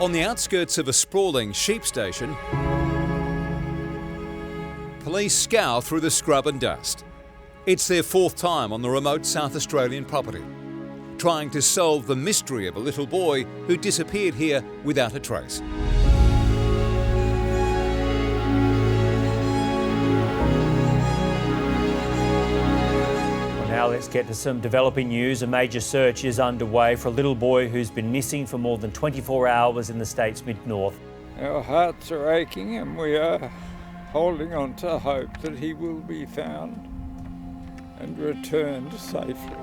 On the outskirts of a sprawling sheep station, police scour through the scrub and dust. It's their fourth time on the remote South Australian property, trying to solve the mystery of a little boy who disappeared here without a trace. Now let's get to some developing news. A major search is underway for a little boy who's been missing for more than 24 hours in the state's mid-north. Our hearts are aching and we are holding on to hope that he will be found and returned safely.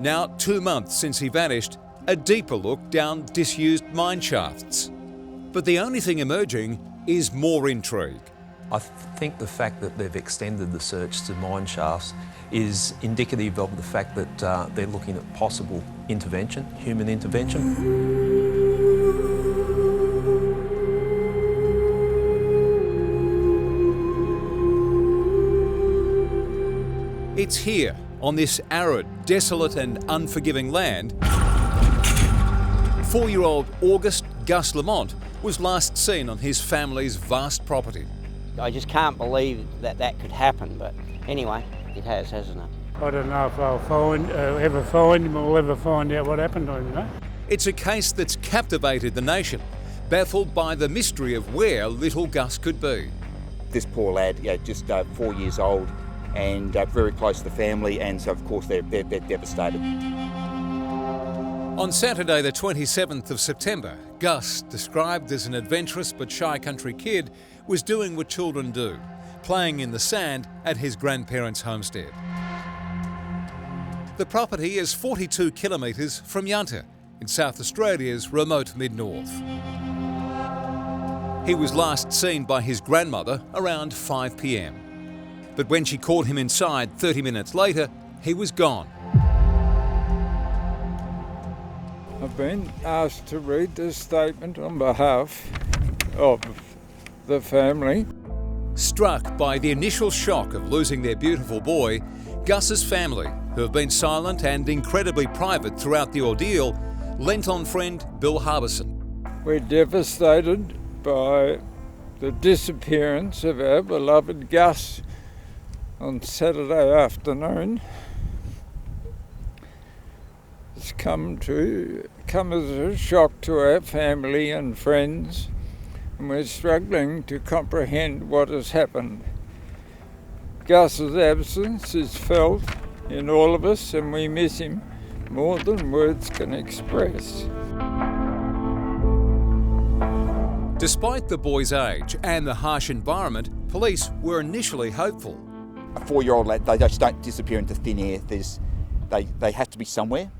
Now 2 months since he vanished, a deeper look down disused mine shafts. But the only thing emerging is more intrigue. I think the fact that they've extended the search to mine shafts is indicative of the fact that they're looking at possible intervention, human intervention. It's here, on this arid, desolate and unforgiving land, 4-year-old August Gus Lamont was last seen on his family's vast property. I just can't believe that that could happen, but anyway, it has, hasn't it? I don't know if I'll ever find him or ever find out what happened to him, you know? It's a case that's captivated the nation, baffled by the mystery of where little Gus could be. This poor lad, just 4 years old and very close to the family, and so of course they're devastated. On Saturday the 27th of September, Gus, described as an adventurous but shy country kid, was doing what children do, playing in the sand at his grandparents' homestead. The property is 42 kilometres from Yunta, in South Australia's remote mid-north. He was last seen by his grandmother around 5 p.m. But when she called him inside 30 minutes later, he was gone. I've been asked to read this statement on behalf of the family. Struck by the initial shock of losing their beautiful boy, Gus's family, who have been silent and incredibly private throughout the ordeal, lent on friend Bill Harbison. We're devastated by the disappearance of our beloved Gus on Saturday afternoon. It's come as a shock to our family and friends, and we're struggling to comprehend what has happened. Gus's absence is felt in all of us, and we miss him more than words can express. Despite the boy's age and the harsh environment, police were initially hopeful. A 4-year-old lad, they just don't disappear into thin air. They have to be somewhere.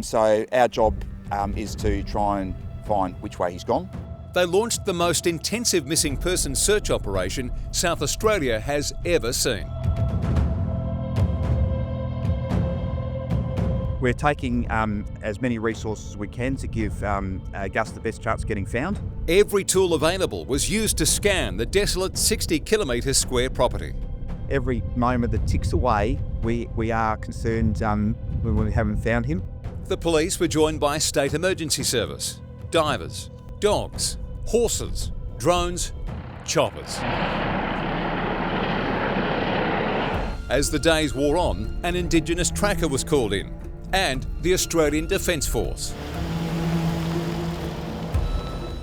So our job is to try and find which way he's gone. They launched the most intensive missing person search operation South Australia has ever seen. We're taking as many resources as we can to give Gus the best chance of getting found. Every tool available was used to scan the desolate 60 kilometre square property. Every moment that ticks away, we are concerned when we haven't found him. The police were joined by State Emergency Service, divers, dogs, horses, drones, choppers. As the days wore on, an Indigenous tracker was called in, and the Australian Defence Force.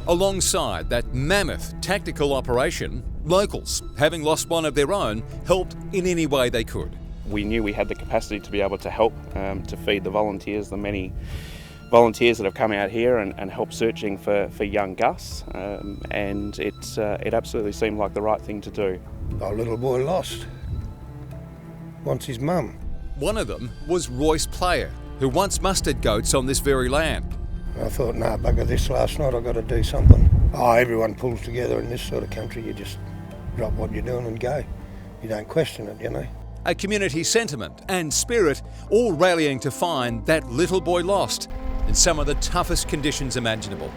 Alongside that mammoth tactical operation, locals, having lost one of their own, helped in any way they could. We knew we had the capacity to be able to help, to feed the volunteers, the many volunteers that have come out here and helped searching for young Gus, and it absolutely seemed like the right thing to do. Our little boy lost. Wants his mum. One of them was Royce Player, who once mustered goats on this very land. I thought, nah, bugger this last night, I've got to do something. Everyone pulls together in this sort of country. You just drop what you're doing and go. You don't question it, you know. A community sentiment and spirit all rallying to find that little boy lost in some of the toughest conditions imaginable.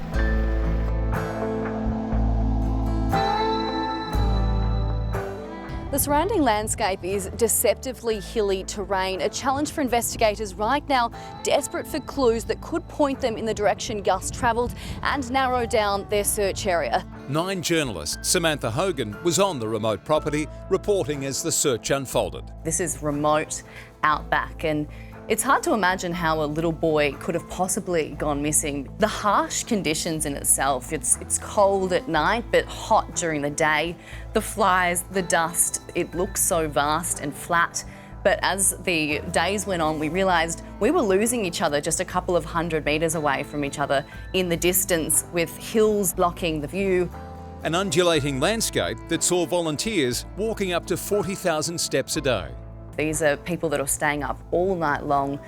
The The surrounding landscape is deceptively hilly terrain, a challenge for investigators right now, desperate for clues that could point them in the direction Gus travelled and narrow down their search area. 9 journalist Samantha Hogan was on the remote property, reporting as the search unfolded. This is remote outback, and it's hard to imagine how a little boy could have possibly gone missing. The harsh conditions in itself, it's cold at night but hot during the day. The flies, the dust, it looks so vast and flat. But as the days went on, we realised we were losing each other just a couple of 100 metres away from each other in the distance, with hills blocking the view. An undulating landscape that saw volunteers walking up to 40,000 steps a day. These are people that are staying up all night long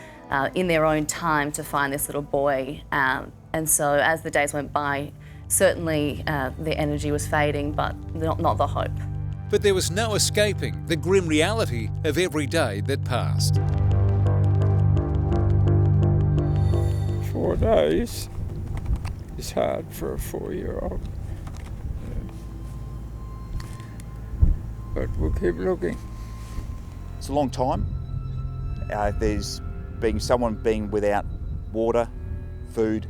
in their own time to find this little boy. And so as the days went by, certainly the energy was fading, but not the hope. But there was no escaping the grim reality of every day that passed. 4 days is hard for a 4-year-old. But we'll keep looking. It's a long time. There's someone being without water, food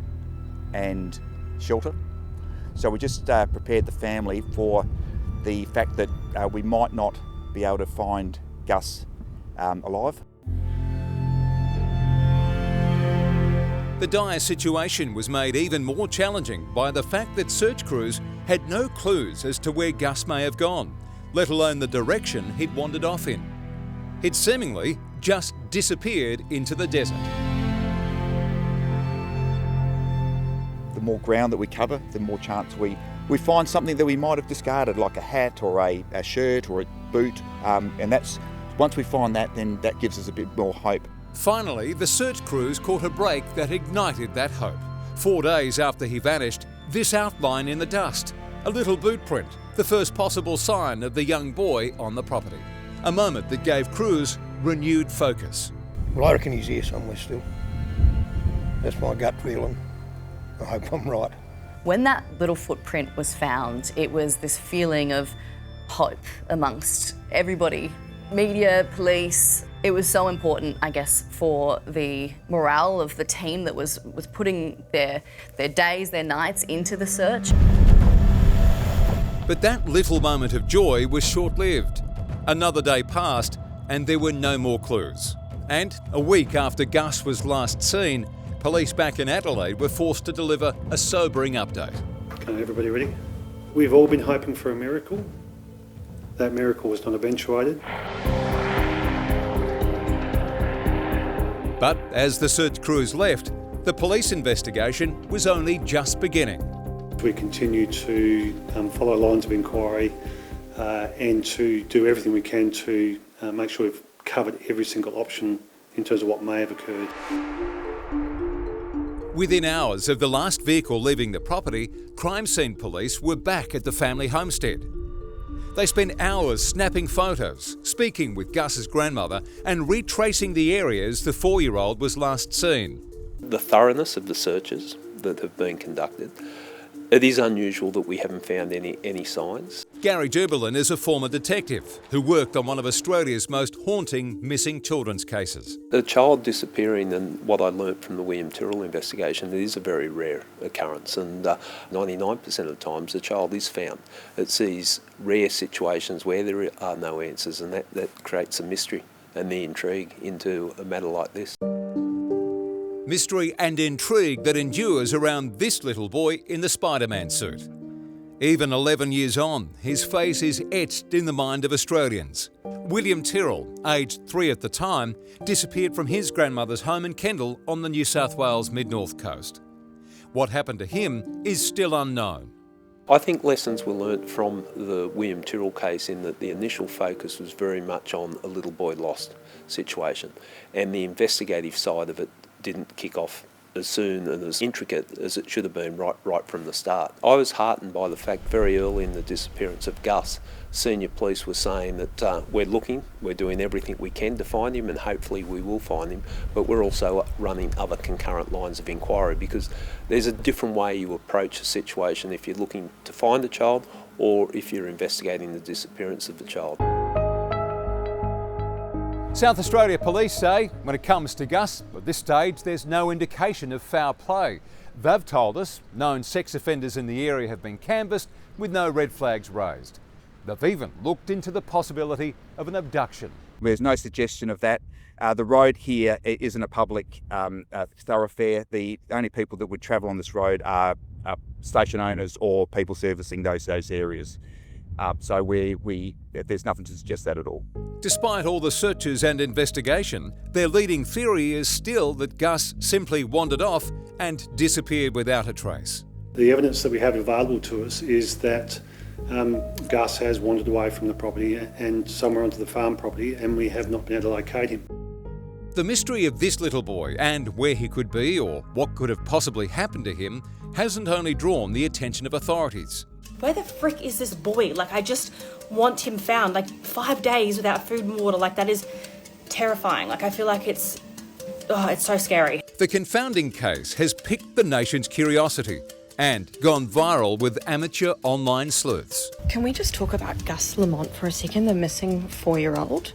and shelter. So we just prepared the family for the fact that we might not be able to find Gus alive. The dire situation was made even more challenging by the fact that search crews had no clues as to where Gus may have gone, let alone the direction he'd wandered off in. He'd seemingly just disappeared into the desert. The more ground that we cover, the more chance we find something that we might have discarded, like a hat or a shirt or a boot, and that's, once we find that, then that gives us a bit more hope. Finally, the search crews caught a break that ignited that hope. 4 days after he vanished, this outline in the dust, a little boot print, the first possible sign of the young boy on the property. A moment that gave crews renewed focus. Well, I reckon he's here somewhere still. That's my gut feeling. I hope I'm right. When that little footprint was found, it was this feeling of hope amongst everybody. Media, police. It was so important, I guess, for the morale of the team that was putting their days, their nights into the search. But that little moment of joy was short-lived. Another day passed and there were no more clues. And a week after Gus was last seen, police back in Adelaide were forced to deliver a sobering update. Okay, everybody ready? We've all been hoping for a miracle. That miracle was not eventuated. But as the search crews left, the police investigation was only just beginning. We continue to follow lines of inquiry and to do everything we can to make sure we've covered every single option in terms of what may have occurred. Within hours of the last vehicle leaving the property, crime scene police were back at the family homestead. They spent hours snapping photos, speaking with Gus's grandmother and retracing the areas the 4-year-old was last seen. The thoroughness of the searches that have been conducted, it is unusual that we haven't found any signs. Gary Duberlin is a former detective who worked on one of Australia's most haunting missing children's cases. A child disappearing, and what I learnt from the William Tyrrell investigation, it is a very rare occurrence, and 99% of the times the child is found. It's these rare situations where there are no answers, and that creates a mystery and the intrigue into a matter like this. Mystery and intrigue that endures around this little boy in the Spider-Man suit. Even 11 years on, his face is etched in the mind of Australians. William Tyrrell, aged 3 at the time, disappeared from his grandmother's home in Kendall on the New South Wales mid-north coast. What happened to him is still unknown. I think lessons were learnt from the William Tyrrell case in that the initial focus was very much on a little boy lost situation, and the investigative side of it didn't kick off as soon and as intricate as it should have been right from the start. I was heartened by the fact very early in the disappearance of Gus, senior police were saying that we're looking, we're doing everything we can to find him, and hopefully we will find him, but we're also running other concurrent lines of inquiry, because there's a different way you approach a situation if you're looking to find a child or if you're investigating the disappearance of the child. South Australia Police say when it comes to Gus, at this stage there's no indication of foul play. They've told us known sex offenders in the area have been canvassed with no red flags raised. They've even looked into the possibility of an abduction. There's no suggestion of that. The road here isn't a public thoroughfare. The only people that would travel on this road are station owners or people servicing those areas. So there's nothing to suggest that at all. Despite all the searches and investigation, their leading theory is still that Gus simply wandered off and disappeared without a trace. The evidence that we have available to us is that Gus has wandered away from the property and somewhere onto the farm property, and we have not been able to locate him. The mystery of this little boy and where he could be or what could have possibly happened to him hasn't only drawn the attention of authorities. Where the frick is this boy? Like, I just want him found. Like, 5 days without food and water, like, that is terrifying. Like, I feel like it's so scary. The confounding case has piqued the nation's curiosity and gone viral with amateur online sleuths. Can we just talk about Gus Lamont for a second, the missing 4-year-old?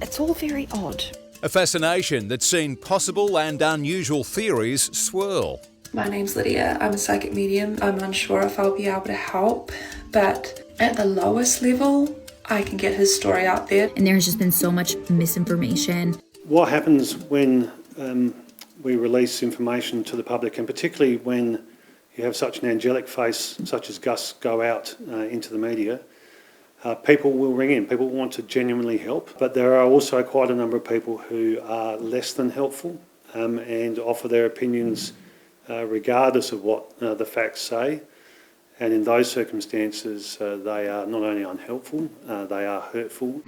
It's all very odd. A fascination that's seen possible and unusual theories swirl. My name's Lydia. I'm a psychic medium. I'm unsure if I'll be able to help, but at the lowest level, I can get his story out there. And there's just been so much misinformation. What happens when we release information to the public, and particularly when you have such an angelic face such as Gus go out into the media, people will ring in. People want to genuinely help, but there are also quite a number of people who are less than helpful and offer their opinions regardless of what the facts say. And in those circumstances, they are not only unhelpful, they are hurtful.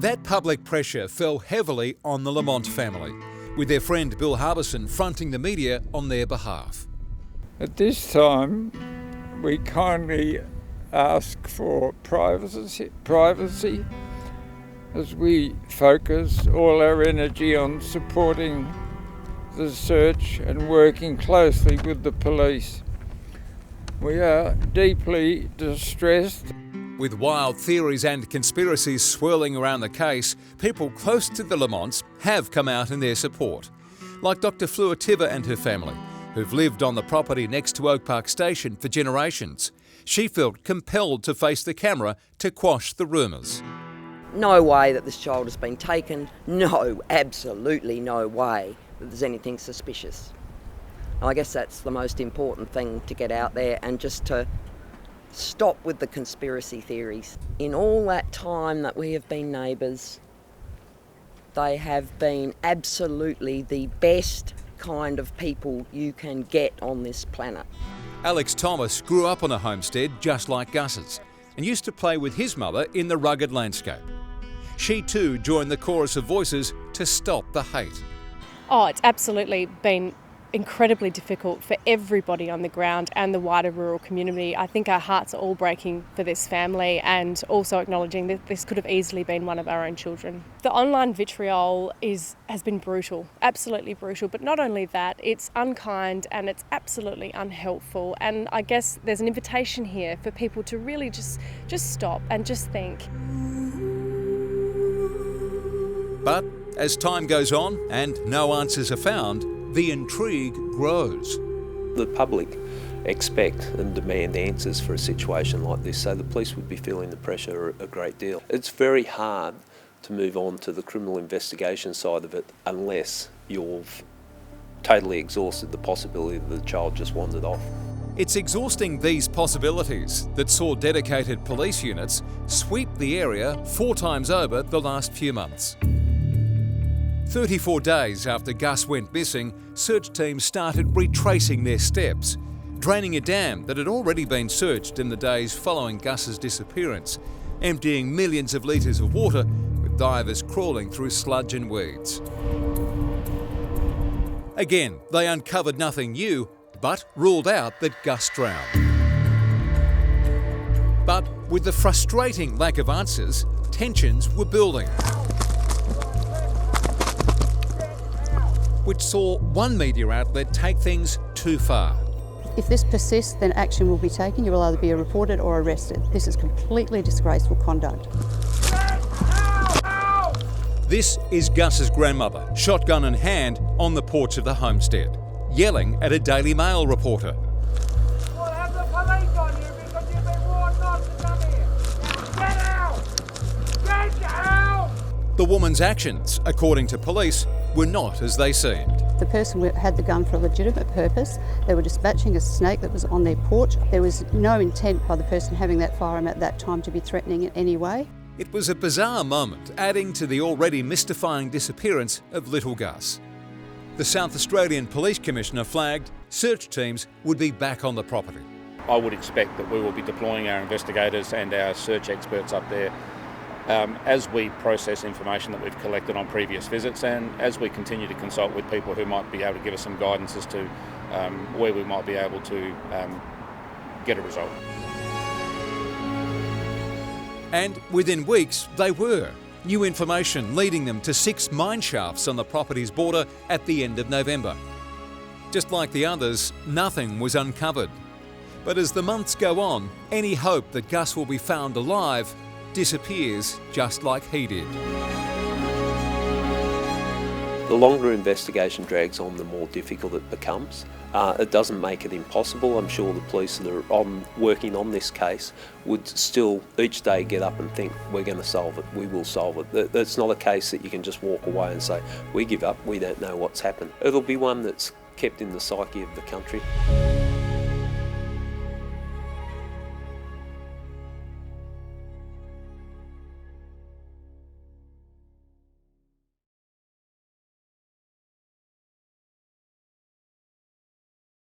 That public pressure fell heavily on the Lamont family, with their friend Bill Harbison fronting the media on their behalf. At this time, we kindly ask for privacy as we focus all our energy on supporting the search and working closely with the police. We are deeply distressed. With wild theories and conspiracies swirling around the case, people close to the Lamonts have come out in their support, like Dr. Fleur Tiver and her family, who've lived on the property next to Oak Park Station for generations. She felt compelled to face the camera to quash the rumours. No way that this child has been taken. No, absolutely no way that there's anything suspicious. And I guess that's the most important thing to get out there, and just to stop with the conspiracy theories. In all that time that we have been neighbours, they have been absolutely the best kind of people you can get on this planet. Alex Thomas grew up on a homestead just like Gus's and used to play with his mother in the rugged landscape. She too joined the chorus of voices to stop the hate. Oh, it's absolutely been incredibly difficult for everybody on the ground and the wider rural community. I think our hearts are all breaking for this family, and also acknowledging that this could have easily been one of our own children. The online vitriol has been brutal, absolutely brutal, but not only that, it's unkind and it's absolutely unhelpful. And I guess there's an invitation here for people to really just stop and just think. But as time goes on and no answers are found, the intrigue grows. The public expect and demand answers for a situation like this, so the police would be feeling the pressure a great deal. It's very hard to move on to the criminal investigation side of it unless you've totally exhausted the possibility that the child just wandered off. It's exhausting these possibilities that saw dedicated police units sweep the area 4 times over the last few months. 34 days after Gus went missing, search teams started retracing their steps, draining a dam that had already been searched in the days following Gus's disappearance, emptying millions of litres of water with divers crawling through sludge and weeds. Again, they uncovered nothing new, but ruled out that Gus drowned. But with the frustrating lack of answers, tensions were building, which saw one media outlet take things too far. If this persists, then action will be taken. You will either be reported or arrested. This is completely disgraceful conduct. This is Gus's grandmother, shotgun in hand, on the porch of the homestead, yelling at a Daily Mail reporter. We'll have the police on you because you've been warned not to come here. Get out! Get out! The woman's actions, according to police, were not as they seemed. The person had the gun for a legitimate purpose. They were dispatching a snake that was on their porch. There was no intent by the person having that firearm at that time to be threatening in any way. It was a bizarre moment, adding to the already mystifying disappearance of little Gus. The South Australian Police Commissioner flagged search teams would be back on the property. I would expect that we will be deploying our investigators and our search experts up there as we process information that we've collected on previous visits, and as we continue to consult with people who might be able to give us some guidance as to where we might be able to get a result. And within weeks, they were. New information leading them to 6 mine shafts on the property's border at the end of November. Just like the others, nothing was uncovered. But as the months go on, any hope that Gus will be found alive disappears just like he did. The longer investigation drags on, the more difficult it becomes. It doesn't make it impossible. I'm sure the police that are working on this case would still each day get up and think, we're going to solve it, we will solve it. It's not a case that you can just walk away and say, we give up, we don't know what's happened. It'll be one that's kept in the psyche of the country.